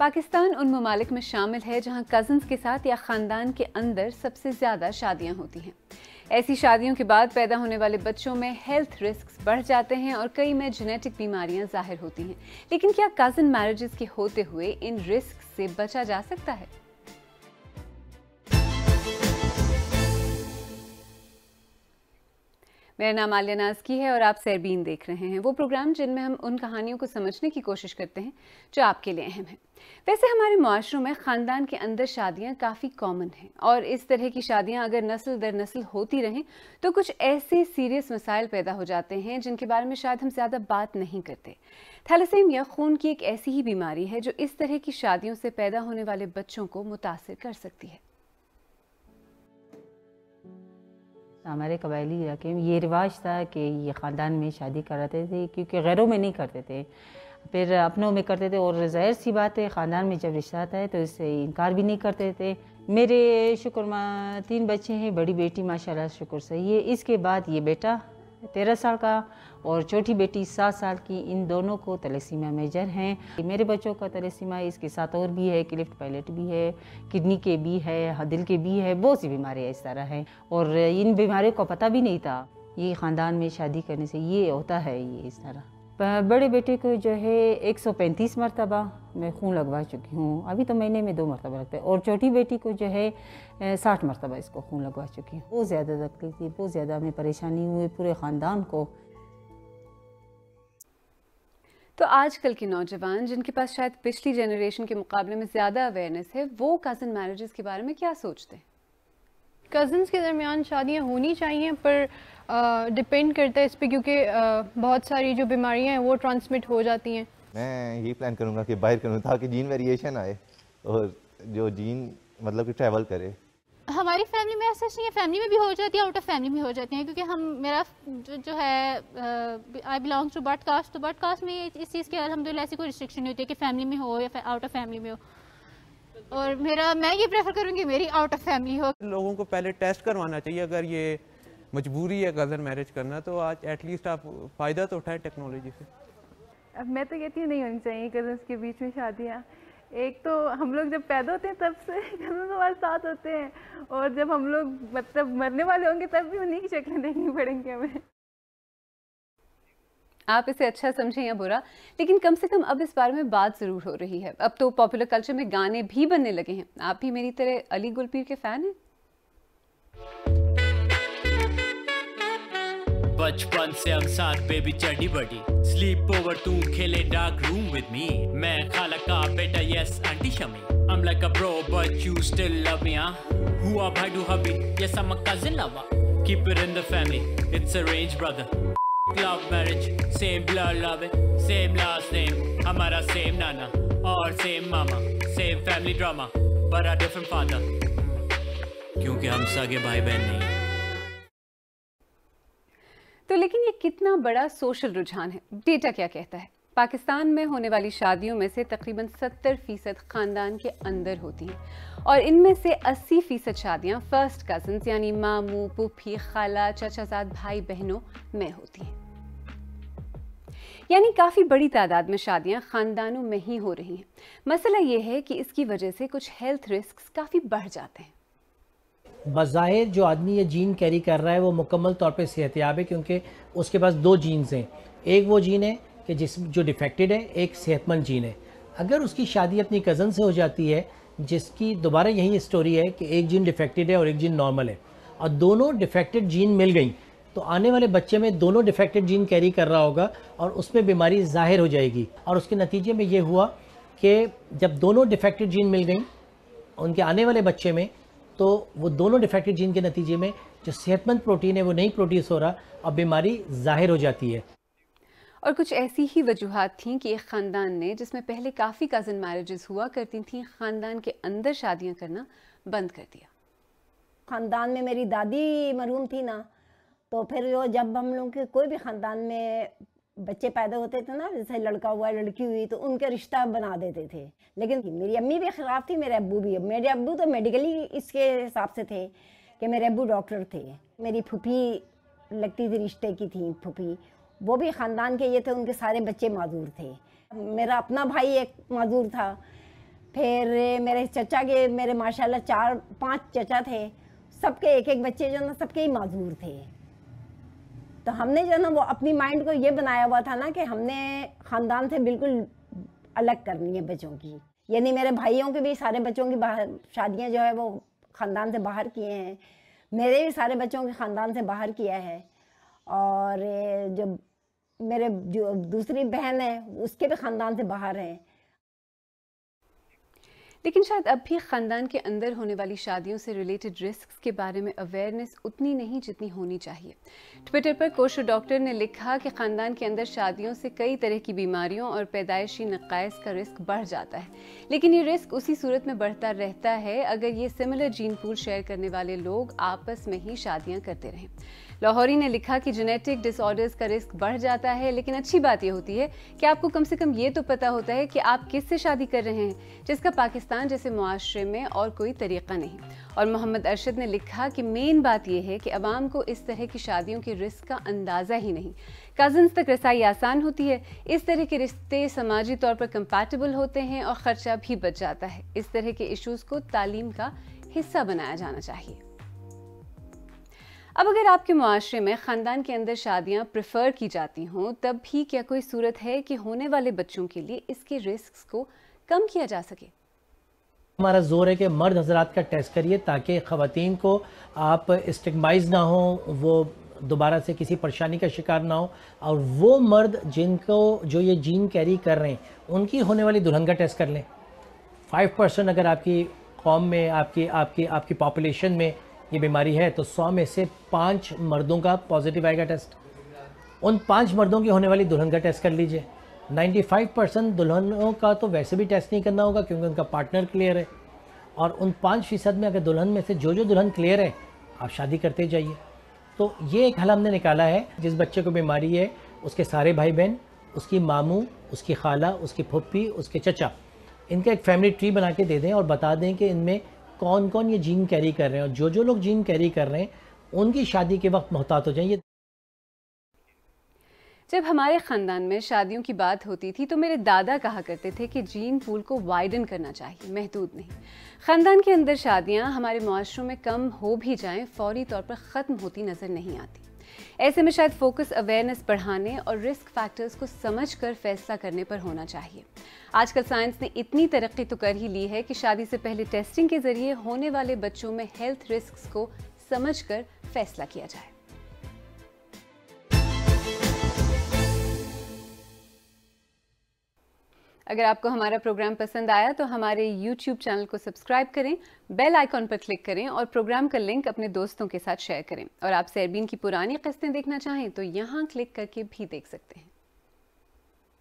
पाकिस्तान उन ममालिक में शामिल है जहां कज़न्स के साथ या ख़ानदान के अंदर सबसे ज़्यादा शादियां होती हैं। ऐसी शादियों के बाद पैदा होने वाले बच्चों में हेल्थ रिस्क बढ़ जाते हैं और कई में जेनेटिक बीमारियां ज़ाहिर होती हैं। लेकिन क्या कज़न मैरिजेस के होते हुए इन रिस्क से बचा जा सकता है? मेरा नाम आलिया नाज़की है और आप सरबीन देख रहे हैं, वो प्रोग्राम जिनमें हम उन कहानियों को समझने की कोशिश करते हैं जो आपके लिए अहम है। वैसे हमारे मुआशरों में ख़ानदान के अंदर शादियां काफ़ी कॉमन हैं और इस तरह की शादियां अगर नस्ल दर नस्ल होती रहें तो कुछ ऐसे सीरियस मसाइल पैदा हो जाते हैं जिनके बारे में शायद हम ज़्यादा बात नहीं करते। थैलेसीमिया खून की एक ऐसी ही बीमारी है जो इस तरह की शादियों से पैदा होने वाले बच्चों को मुतासिर कर सकती है। हमारे कबायली इलाके में ये रिवाज था कि ये ख़ानदान में शादी कराते थे, क्योंकि गैरों में नहीं करते थे, फिर अपनों में करते थे। और ज़ाहिर सी बात है, ख़ानदान में जब रिश्ता आता है तो इससे इनकार भी नहीं करते थे। मेरे शुक्र 3 बच्चे हैं, बड़ी बेटी माशाल्लाह शुक्र सही है, इसके बाद ये बेटा 13 साल का और छोटी बेटी 7 साल की। इन दोनों को थैलेसीमिया मेजर हैं। मेरे बच्चों का थैलेसीमिया, इसके साथ और भी है, क्लिफ्ट पायलट भी है, किडनी के भी है, दिल के भी है, बहुत सी बीमारियाँ इस तरह हैं और इन बीमारियों को पता भी नहीं था। ये ख़ानदान में शादी करने से ये होता है, ये इस तरह। बड़े बेटे को जो है 135 मरतबा मैं खून लगवा चुकी हूँ, अभी तो महीने में 2 मरतबा लगता है। और छोटी बेटी को जो है 60 मरतबा इसको खून लगवा चुकी हूँ। बहुत ज़्यादा तकलीफ थी, बहुत ज़्यादा हमें परेशानी हुई पूरे ख़ानदान को। तो आजकल के नौजवान जिनके पास शायद पिछली जनरेशन के मुकाबले में ज़्यादा अवेयरनेस है, वो कज़न मैरिजेस के बारे में क्या सोचते हैं? कज़न्स के दरमियान शादियाँ होनी चाहिए, पर डिपेंड करता है इस पर, क्योंकि बहुत सारी जो बीमारियाँ हैं वो ट्रांसमिट हो जाती हैं। मैं यही प्लान करूँगा कि बाहर करूँ ताकि जीन वेरिएशन आए और जो जीन मतलब कि ट्रैवल करे। हमारी फैमिली में ऐसा नहीं है, फैमिली में भी हो जाती है, आउट ऑफ फैमिली में हो जाती है, क्योंकि मेरा जो है आई बिलोंग्स टू बट कास्ट, तो बट कास्ट में इस चीज़ की अल्हम्दुलिल्लाह ऐसी कोई रिस्ट्रिक्शन नहीं होती है कि फैमिली में हो या आउट ऑफ फैमिली में हो। और मैं ये प्रेफर करूँगी मेरी आउट ऑफ फैमिली हो। लोगों को पहले टेस्ट करवाना चाहिए, अगर ये मजबूरी है कज़न मैरिज करना तो आज एटलीस्ट आप फ़ायदा तो उठाए टेक्नोलॉजी से। अब मैं तो कहती हूँ नहीं होनी चाहिए कज़न्स के बीच में शादियाँ। एक तो हम लोग जब पैदा होते हैं तब से कज़न्स हमारे साथ होते हैं, और जब हम लोग मतलब मरने वाले होंगे तब भी उन्हीं की शक्लें देखनी पड़ेंगी हमें। आप इसे अच्छा समझें या बुरा, लेकिन कम से कम अब इस बारे में बात ज़रूर हो रही है। अब तो पॉपुलर कल्चर में गाने भी बनने लगे हैं। आप भी मेरी तरह अली गुलपीर के फ़ैन हैं? बचपन से हम साथ बेबी चढ़ी बड़ी, स्लीप ओवर तू खेले डार्क रूम विद मी, मैं खाला का बेटा yes aunty Shami, I'm like a bro but you still love me, हुआ भाई do hubby yes I'm a cousin lover, keep it in the family it's arranged brother, love marriage same blood love it same last name, हमारा same नाना और same mama, same family drama but a different father, क्योंकि हम सगे भाई बहन नहीं। तो लेकिन ये कितना बड़ा सोशल रुझान है? डेटा क्या कहता है? पाकिस्तान में होने वाली शादियों में से तकरीबन 70% ख़ानदान के अंदर होती हैं और इनमें से 80% शादियां फर्स्ट कज़न्स यानी मामू, फूफी, खाला, चाचाजाद भाई बहनों में होती हैं। यानी काफ़ी बड़ी तादाद में शादियां ख़ानदानों में ही हो रही हैं। मसला ये है कि इसकी वजह से कुछ हेल्थ रिस्क काफ़ी बढ़ जाते हैं। बज़ाहिर जो आदमी ये जीन कैरी कर रहा है वो मुकम्मल तौर पे सेहतयाब है, क्योंकि उसके पास 2 जीन्स हैं। एक वो जीन है कि जो डिफेक्टेड है, एक सेहतमंद जीन है। अगर उसकी शादी अपनी कज़न से हो जाती है, जिसकी दोबारा यही स्टोरी है कि एक जीन डिफेक्टेड है और एक जीन नॉर्मल है, और दोनों डिफेक्टेड जीन मिल गई, तो आने वाले बच्चे में दोनों डिफेक्टेड जीन कैरी कर रहा होगा और उसमें बीमारी ज़ाहिर हो जाएगी। और उसके नतीजे में ये हुआ कि जब दोनों डिफेक्टेड जीन मिल गई उनके आने वाले बच्चे में, तो वो दोनों डिफेक्टेड जीन के नतीजे में जो सेहतमंद प्रोटीन है वो नहीं प्रोड्यूस हो रहा और बीमारी जाहिर हो जाती है। और कुछ ऐसी ही वजूहात थीं कि एक ख़ानदान ने, जिसमें पहले काफ़ी कज़न मैरिजेस हुआ करती थीं, ख़ानदान के अंदर शादियां करना बंद कर दिया। ख़ानदान में मेरी दादी मरहूम थी ना, तो फिर वो जब हम लोग के कोई भी ख़ानदान में बच्चे पैदा होते थे ना, जैसे लड़का हुआ लड़की हुई, तो उनके रिश्ता बना देते थे। लेकिन मेरी अम्मी भी ख़िलाफ़ थी, मेरे अब्बू भी। मेरे अब्बू तो मेडिकली इसके हिसाब से थे कि मेरे अब्बू डॉक्टर थे। मेरी फूफी लगती थी, रिश्ते की थी फूफी, वो भी ख़ानदान के ये थे, उनके सारे बच्चे माजूर थे। मेरा अपना भाई एक माजूर था, फिर मेरे चचा के, मेरे माशाल्लाह 4-5 चचा थे, सबके एक एक बच्चे जो ना सबके ही माजूर थे। तो हमने जो ना वो अपनी माइंड को ये बनाया हुआ था ना कि हमने ख़ानदान से बिल्कुल अलग करनी है बच्चों की। यानी मेरे भाइयों के भी सारे बच्चों की बाहर शादियाँ जो है वो ख़ानदान से बाहर किए हैं, मेरे भी सारे बच्चों के ख़ानदान से बाहर किया है, और जो मेरे जो दूसरी बहन है उसके भी ख़ानदान से बाहर है। लेकिन शायद अब भी ख़ानदान के अंदर होने वाली शादियों से रिलेटेड रिस्क्स के बारे में अवेयरनेस उतनी नहीं जितनी होनी चाहिए। ट्विटर पर कोशर डॉक्टर ने लिखा कि ख़ानदान के अंदर शादियों से कई तरह की बीमारियों और पैदाइशी नक़ाइस का रिस्क बढ़ जाता है, लेकिन ये रिस्क उसी सूरत में बढ़ता रहता है अगर ये सिमिलर जीन पूल शेयर करने वाले लोग आपस में ही शादियाँ करते रहें। लाहौरी ने लिखा कि जेनेटिक डिसऑर्डर्स का रिस्क बढ़ जाता है, लेकिन अच्छी बात यह होती है कि आपको कम से कम ये तो पता होता है कि आप किससे शादी कर रहे हैं, जिसका पाकिस्तान जैसे मुआशरे में और कोई तरीका नहीं। और मोहम्मद अरशद ने लिखा कि मेन बात यह है कि अवाम को इस तरह की शादियों के रिस्क का अंदाज़ा ही नहीं। कज़न्स तक रसाई आसान होती है, इस तरह के रिश्ते समाजी तौर पर कंपैटिबल होते हैं और ख़र्चा भी बच जाता है। इस तरह के इश्यूज़ को तालीम का हिस्सा बनाया जाना चाहिए। अब अगर आपके मुआशरे में ख़ानदान के अंदर शादियां प्रेफर की जाती हों, तब भी क्या कोई सूरत है कि होने वाले बच्चों के लिए इसके रिस्क को कम किया जा सके? हमारा जोर है कि मर्द हजरात का टेस्ट करिए ताकि ख़वातीन को आप स्टिग्माइज ना हो, वो दोबारा से किसी परेशानी का शिकार ना हो, और वो मर्द जिनको जो ये जीन कैरी कर रहे हैं उनकी होने वाली दुल्हन का टेस्ट कर लें। 5% अगर आपकी कौम में, आपकी पॉपुलेशन में ये बीमारी है तो 100 में से 5 मर्दों का पॉजिटिव आएगा टेस्ट। उन 5 मर्दों की होने वाली दुल्हन का टेस्ट कर लीजिए। 95% दुल्हनों का तो वैसे भी टेस्ट नहीं करना होगा क्योंकि उनका पार्टनर क्लियर है, और उन 5% में अगर दुल्हन में से जो दुल्हन क्लियर है आप शादी करते जाइए। तो ये एक हल हमने निकाला है। जिस बच्चे को बीमारी है उसके सारे भाई बहन, उसकी मामू, उसकी खाला, उसकी फुप्पी, उसके चचा, इनका एक फैमिली ट्री बना के दे दें और बता दें कि इनमें कौन कौन ये जीन कैरी कर रहे हैं, और जो लोग जीन कैरी कर रहे हैं उनकी शादी के वक्त मोहतात हो जाइए। जब हमारे ख़ानदान में शादियों की बात होती थी तो मेरे दादा कहा करते थे कि जीन पूल को वाइडन करना चाहिए, महदूद नहीं। ख़ानदान के अंदर शादियां हमारे मुआशरों में कम हो भी जाएं, फौरी तौर पर ख़त्म होती नज़र नहीं आती। ऐसे में शायद फोकस अवेयरनेस बढ़ाने और रिस्क फैक्टर्स को समझकर फैसला करने पर होना चाहिए। आजकल साइंस ने इतनी तरक्की तो कर ही ली है कि शादी से पहले टेस्टिंग के जरिए होने वाले बच्चों में हेल्थ रिस्क्स को समझकर फैसला किया जाए। अगर आपको हमारा प्रोग्राम पसंद आया तो हमारे YouTube चैनल को सब्सक्राइब करें, बेल आइकॉन पर क्लिक करें और प्रोग्राम का लिंक अपने दोस्तों के साथ शेयर करें। और आप सेरबीन की पुरानी किस्तें देखना चाहें तो यहाँ क्लिक करके भी देख सकते हैं।